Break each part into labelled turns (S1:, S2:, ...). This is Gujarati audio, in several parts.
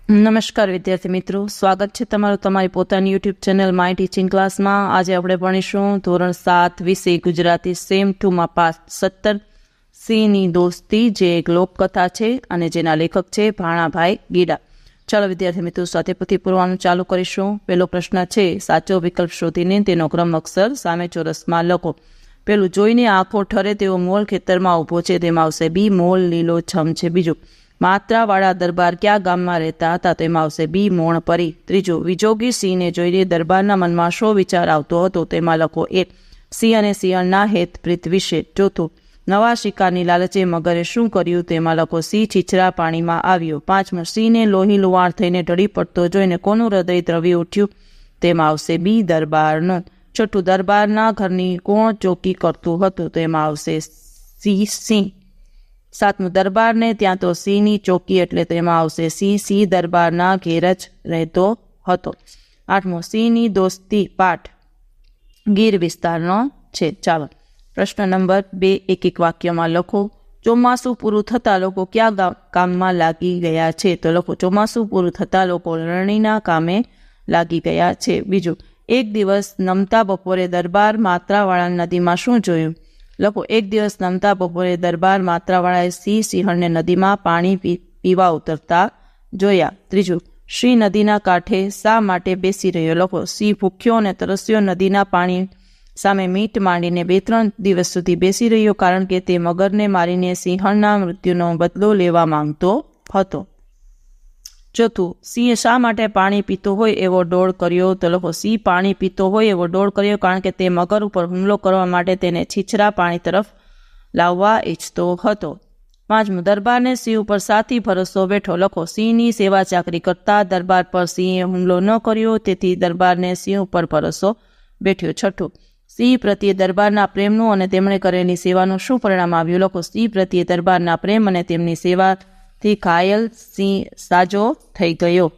S1: નમસ્કાર વિદ્યાર્થી મિત્રો, સ્વાગત છે તમારું તમારી પોતાની યુટ્યુબ ચેનલ માય ટીચિંગ ક્લાસમાં। આજે આપણે ભણીશું ધોરણ 7 વિષય ગુજરાતી સેમ 2માં પાઠ 17 સિંહની દોસ્તી, જે એક લોકકથા છે અને જેના લેખક છે ભાણાભાઈ ગીડા। ચાલો વિદ્યાર્થી મિત્રો, સાથે પૂથી પૂરવાનું ચાલુ કરીશું। પહેલો પ્રશ્ન છે, સાચો વિકલ્પ શોધીને તેનો ક્રમ અક્ષર સામે ચોરસમાં લખો। પેલું, જોઈને આંખો ઠરે તેવો મોલ ખેતરમાં ઊભો છે, તેમાં આવશે બી, મોલ લીલો છમ છે। બીજું, માત્રાવાળા દરબાર ક્યાં ગામમાં રહેતા હતા, તેમાં આવશે બી, મોણ પરી। ત્રીજું, વિજોગી સિંહને જોઈને દરબારના મનમાં શો વિચાર આવતો હતો, તેમાં લખો એ, સિંહ અને સિંહણના હેતપ્રીત વિશે। ચોથું, નવા શિકારની લાલચે મગરે શું કર્યું, તેમાં લખો સી, છીછરા પાણીમાં આવ્યો। પાંચમું, સિંહને લોહી લુહાણ થઈને ઢળી પડતો જોઈને કોનું હૃદય દ્રવી ઉઠ્યું, તેમાં આવશે બી, દરબારનું। છઠ્ઠું, દરબારના ઘરની કોણ ચોકી કરતું હતું, તેમાં આવશે સી, સિંહ। સાતમું, દરબારને ત્યાં તો સિંહની ચોકી એટલે તેમાં આવશે સી, સિંહ દરબારના ઘેર જ રહેતો હતો। આઠમું, સિંહની દોસ્તી પાઠ ગીર વિસ્તારનો છે। ચાલો પ્રશ્ન નંબર 2, એક એક વાક્યમાં લખો। ચોમાસું પૂરું થતાં લોકો ક્યાં કામમાં લાગી ગયા છે, તો લખો ચોમાસું પૂરું થતાં લોકો લણણીના કામે લાગી ગયા છે। બીજું, એક દિવસ નમતા બપોરે દરબાર માત્રાવાળા નદીમાં શું જોયું, લખો એક દિવસ નમતા બપોરે દરબાર માત્રાવાળાએ સિંહ સિંહણને નદીમાં પાણી પીવા ઉતરતા જોયા। ત્રીજું, સિંહ નદીના કાંઠે શા માટે બેસી રહ્યો, લખો સિંહ ભૂખ્યો અને તરસ્યો નદીના પાણી સામે મીટ માંડીને 2-3 દિવસ સુધી બેસી રહ્યો, કારણ કે તે મગરને મારીને સિંહણના મૃત્યુનો બદલો લેવા માંગતો હતો। ચોથું, સિંહે શા માટે પાણી પીતો હોય એવો ડોળ કર્યો, તો લખો સિંહ પાણી પીતો હોય એવો ડોળ કર્યો કારણ કે તે મગર ઉપર હુમલો કરવા માટે તેને છીછરા પાણી તરફ લાવવા ઈચ્છતો હતો। પાંચમું, દરબારને સિંહ ઉપર સાથી ભરોસો બેઠો, લખો સિંહની સેવા ચાકરી કરતા દરબાર પર સિંહે હુમલો ન કર્યો, તેથી દરબારને સિંહ ઉપર ભરોસો બેઠ્યો। છઠ્ઠું, સિંહ પ્રત્યે દરબારના પ્રેમનું અને તેમણે કરેલી સેવાનું શું પરિણામ આવ્યું, લખો સિંહ પ્રત્યે દરબારના પ્રેમ અને તેમની સેવાથી ઘાયલ સિંહ સાજો થઈ ગયો।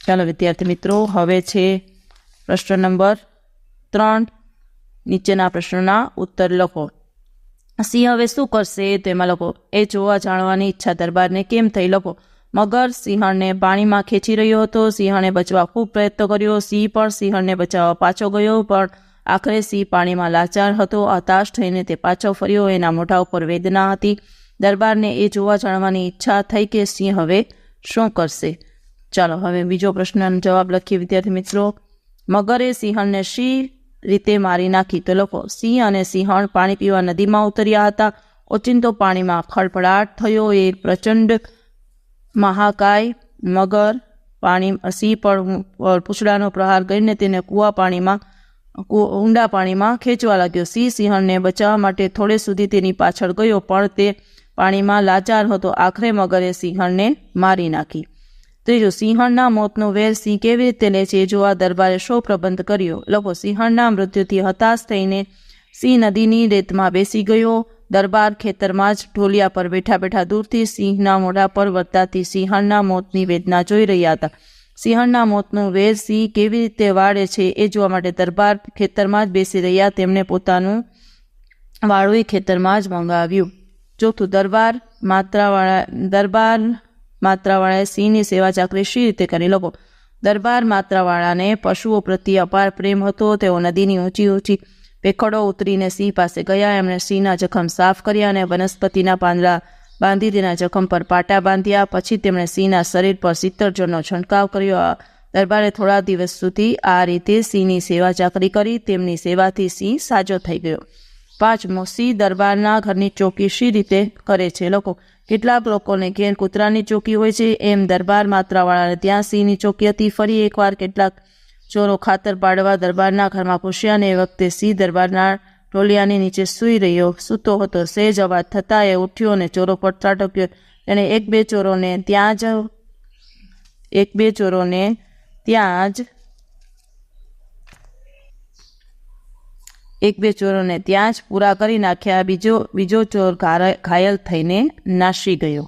S1: ચાલો વિદ્યાર્થી મિત્રો, હવે છે પ્રશ્ન નંબર 3, નીચેના પ્રશ્નોના ઉત્તર લખો। સિંહ હવે શું કરશે, તેમાં લખો એ જોવા જાણવાની ઈચ્છા દરબારને કેમ થઈ, લખો મગર સિંહણને પાણીમાં ખેંચી રહ્યો હતો, સિંહણે બચવા ખૂબ પ્રયત્ન કર્યો, સિંહ પણ સિંહણને બચાવવા પાછો ગયો, પણ આખરે સિંહ પાણીમાં લાચાર હતો, હતાશ થઈને તે પાછો ફર્યો, એના મોઢા ઉપર વેદના હતી। દરબારને એ જોવા જાણવાની ઈચ્છા થઈ કે સિંહ હવે શું કરશે। ચાલો હવે બીજો પ્રશ્નનો જવાબ લખીએ વિદ્યાર્થી મિત્રો। મગરે સિંહણને શી રીતે મારી નાખી, તો લખો સિંહ અને સિંહણ પાણી પીવા નદીમાં ઉતર્યા હતા, ઓચિંતો પાણીમાં ખળભળાટ થયો, એક પ્રચંડ મહાકાય મગર સિંહ પર પૂંછડાનો પ્રહાર કરીને તેને ઊંડા પાણીમાં ખેંચવા લાગ્યો। સિંહ સિંહણને બચાવવા માટે થોડે સુધી તેની પાછળ ગયો, પણ તે પાણીમાં લાચાર હતો, આખરે મગરે સિંહણને મારી નાખી। ત્રીજું, સિંહણના મોતનો વેર સિંહ કેવી રીતે લે છે એ જોવા દરબારે શો પ્રબંધ કર્યો, લખો સિંહણના મૃત્યુથી હતાશ થઈને સિંહ નદીની રેતમાં બેસી ગયો, દરબાર ખેતરમાં જ ઢોલિયા પર બેઠા બેઠા દૂરથી સિંહના મોઢા પર વર્તાતી સિંહણના મોતની વેદના જોઈ રહ્યા હતા। સિંહણના મોતનો વેર સિંહ કેવી રીતે વાળે છે એ જોવા માટે દરબાર ખેતરમાં જ બેસી રહ્યા, તેમણે પોતાનું વાળું ખેતરમાં જ મંગાવ્યું। ચોથું, દરબાર માત્રાવાળાએ સિંહની સેવા ચાકરી શી રીતે કરી, લખો દરબાર માત્રાવાળાને પશુઓ પ્રત્યે અપાર પ્રેમ હતો, તેઓ નદીની ઊંચી ઊંચી પેખડો ઉતરીને સિંહ પાસે ગયા, એમણે સિંહના જખમ સાફ કર્યા અને વનસ્પતિના પાંદડા બાંધી તેના જખમ પર પાટા બાંધ્યા, પછી તેમણે સિંહના શરીર પર સિત્તરજળનો છંટકાવ કર્યો। દરબારે થોડા દિવસ સુધી આ રીતે સિંહની સેવા ચાકરી કરી, તેમની સેવાથી સિંહ સાજો થઈ ગયો। પાંચમો, સિંહ દરબારના ઘરની ચોકી શી રીતે કરે છે, લખો કેટલાક લોકોને ઘેર કૂતરાની ચોકી હોય છે, એમ દરબાર માત્રાવાળાને ત્યાં સિંહની ચોકી હતી। ફરી એકવાર કેટલાક ચોરો ખાતર પાડવા દરબારના ઘરમાં ઘૂસ્યા, અને એ વખતે સિંહ દરબારના ઢોલિયાની નીચે સૂતો હતો, સહેજ અવાજ થતાં એ ઉઠ્યો અને ચોરો પર ત્રાટક્યો, તેણે એક બે ચોરોને ત્યાં જ પૂરા કરી નાખ્યા, બીજો ચોર ઘાયલ થઈને નાસી ગયો।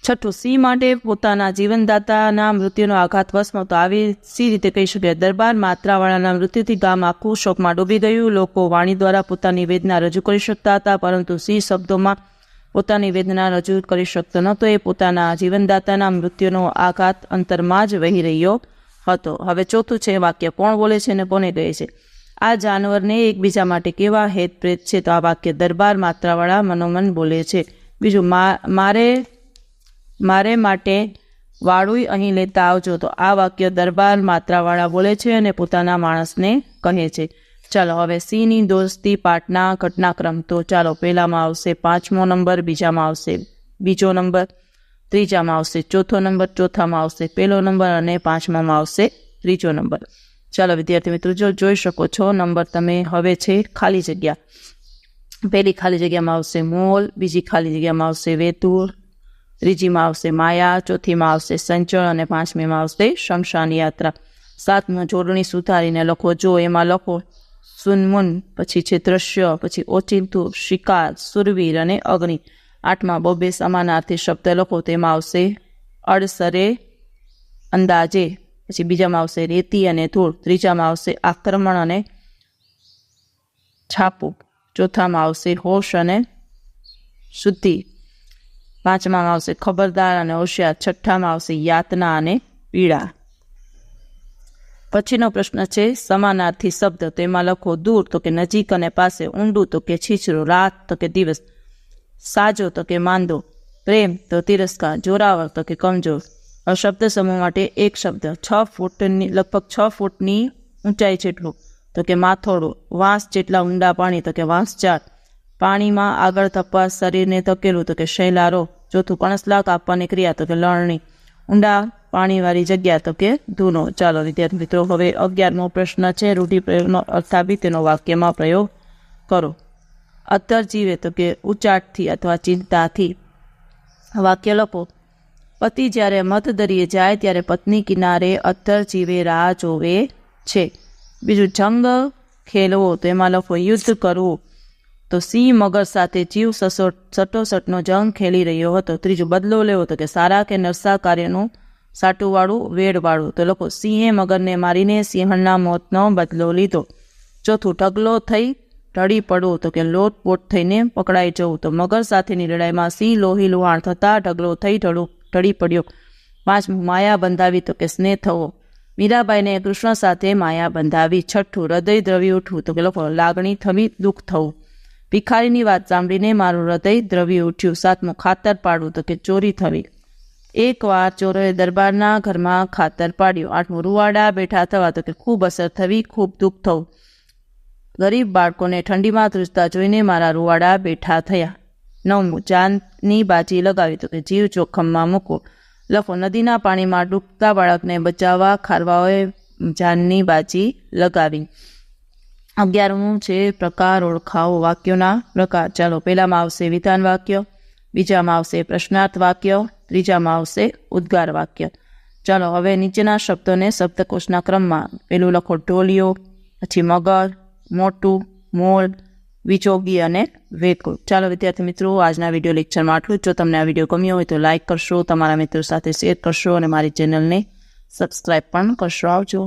S1: છઠ્ઠું, સિંહ માટે પોતાના જીવનદાતાના મૃત્યુનો આઘાત વસનો તો આવી સી રીતે કહી શકે, દરબાર માત્રાવાળાના મૃત્યુથી ગામ આખું શોકમાં ડૂબી ગયું, લોકો વાણી દ્વારા પોતાની વેદના રજૂ કરી શકતા હતા, પરંતુ સિંહ શબ્દોમાં પોતાની વેદના રજૂ કરી શકતો નહોતો. એ પોતાના જીવનદાતાના મૃત્યુનો આઘાત અંતરમાં જ વહી રહ્યો હતો. હવે ચોથું છે વાક્ય, કોણ બોલે છે અને કોને કહે છે? આ જાનવરને એકબીજા માટે કેવા હેતપ્રેત છે? તો આ વાક્ય દરબાર માત્રાવાળા મનોમન બોલે છે. બીજું, મારે માટે વાળું અહીં લેતા આવજો. તો આ વાક્ય દરબાર માત્રાવાળા બોલે છે અને પોતાના માણસને કહે છે. ચાલો હવે સિંહની દોસ્તી પાઠના ઘટનાક્રમ. તો ચાલો પહેલામાં આવશે 5મો નંબર, બીજામાં આવશે 2જો નંબર, ત્રીજામાં આવશે 4થો નંબર, ચોથામાં આવશે 1લો નંબર અને 5મામાં આવશે 3જો નંબર. ચાલો વિદ્યાર્થી મિત્રો, જોઈ શકો છો નંબર તમે હવે છે ખાલી જગ્યા. પહેલી ખાલી જગ્યામાં આવશે મોલ, બીજી ખાલી જગ્યામાં આવશે વેતુર, ત્રીજીમાં આવશે માયા, ચોથીમાં આવશે સંચળ અને 5મીમાં આવશે શમશાન યાત્રા. 7મો જોડણી સુધારીને લખો. જો એમાં લખો સુનમુન, પછી છે દ્રશ્ય, પછી ઓચિંતું, શિકાર, સુરવીર અને અગ્નિ. 8માં બબે સમાનાર્થી શબ્દ લખો. તેમાં આવશે અડસરે, અંદાજે, પછી બીજામાં આવશે રેતી અને ધૂળ, ત્રીજામાં આવશે આક્રમણ અને છાપું, ચોથામાં આવશે હોશ અને શુદ્ધિ, 5માં આવશે ખબરદાર અને હોશિયાર, 6માં આવશે યાતના અને પીડા. પછીનો પ્રશ્ન છે સમાનાર્થી શબ્દ. તો એમાં લખો દૂર તો કે નજીક અને પાસે, ઊંડું તો કે છીછરું, રાત તો કે દિવસ, સાજો તો કે માંદો, પ્રેમ તો તિરસ્કાર, જોરાવર તો કે કમજોર. શબ્દ સમૂહ માટે એક શબ્દ. 6 ફૂટની લગભગ 6 ફૂટની ઊંચાઈ જેટલું તો કે માથોડું, વાંસ જેટલા ઊંડા પાણી તો કે વાંસચાર, પાણીમાં આગળ તપાસ શરીરને ધકેલું તો કે શૈલારો, ચોથું કણસલા કાપવાની ક્રિયા તો કે લણણી, ઊંડા પાણીવાળી જગ્યા તો કે ધૂનો. ચાલો વિદ્યાર્થી મિત્રો, હવે 11મો પ્રશ્ન છે રૂઢિપ્રયોગનો અર્થ આપી તેનો વાક્યમાં પ્રયોગ કરો. અત્તર જીવે તો કે ઉચાટથી અથવા ચિંતાથી. વાક્ય લખો. પતિ જ્યારે મધદરિયે જાય ત્યારે પત્ની કિનારે અત્તર જીવે રાહ જોવે છે. બીજું, જંગ ખેલવો. તો એમાં લખો યુદ્ધ કરવું. તો સિંહ મગર સાથે જીવ સટોસટનો જંગ ખેલી રહ્યો હતો. ત્રીજું, બદલો લેવો. તો કે સારા કે નરસા કાર્યનું સાટુવાળું, વેડવાળું. તો લખો સિંહે મગરને મારીને સિંહણના મોતનો બદલો લીધો. ચોથું, ઢગલો થઈ ઢળી પડવું. તો કે લોટપોટ થઈને પકડાઈ જવું. તો મગર સાથેની લડાઈમાં સિંહ લોહી લુહાણ થતાં ઢગલો થઈ ઢળી પડ્યો. 5મું, માયા બંધાવી. તો કે સ્નેહ થવો. મીરાબાઈને કૃષ્ણ સાથે માયા બંધાવી. 6ઠું, હૃદય દ્રવી ઉઠવું. તો કે લખો લાગણી થવી, દુઃખ થવું. ભિખારીની વાત સાંભળીને મારું હૃદય દ્રવી ઉઠ્યું. 7મું, ખાતર પાડવું. તો કે ચોરી થવી. એકવાર ચોરોએ દરબારના ઘરમાં ખાતર પાડ્યું. 8મું, રૂવાડા બેઠા થવા. તો કે ખૂબ અસર થવી, ખૂબ દુઃખ થવું. ગરીબ બાળકોને ઠંડીમાં ધ્રુજતા જોઈને મારા રૂવાડા બેઠા થયા. 9મું, જાનની બાજી લગાવી. તો કે જીવ જોખમમાં મૂકવો. લખો નદીના પાણીમાં ડૂબતા બાળકને બચાવવા ખારવાઓએ જાનની બાજી લગાવી. 11મું છે પ્રકાર ઓળખાવો. વાક્યોના પ્રકાર. ચાલો પહેલામાં આવશે વિધાન વાક્ય, બીજામાં આવશે પ્રશ્નાર્થ વાક્ય, ત્રીજામાં આવશે ઉદ્ગાર વાક્ય. ચાલો હવે નીચેના શબ્દોને શબ્દકોશના ક્રમમાં. પેલું લખો ઢોલિયો, પછી મગર, મોટું, મોલ, વિચોગી અને વેકુળ. ચાલો વિદ્યાર્થી મિત્રો, આજના વિડીયો લેક્ચરમાં આટલું જ. જો તમને આ વિડીયો ગમ્યો હોય તો લાઇક કરશો, તમારા મિત્રો સાથે શેર કરશો અને મારી ચેનલને સબસ્ક્રાઈબ પણ કરશો. આવજો.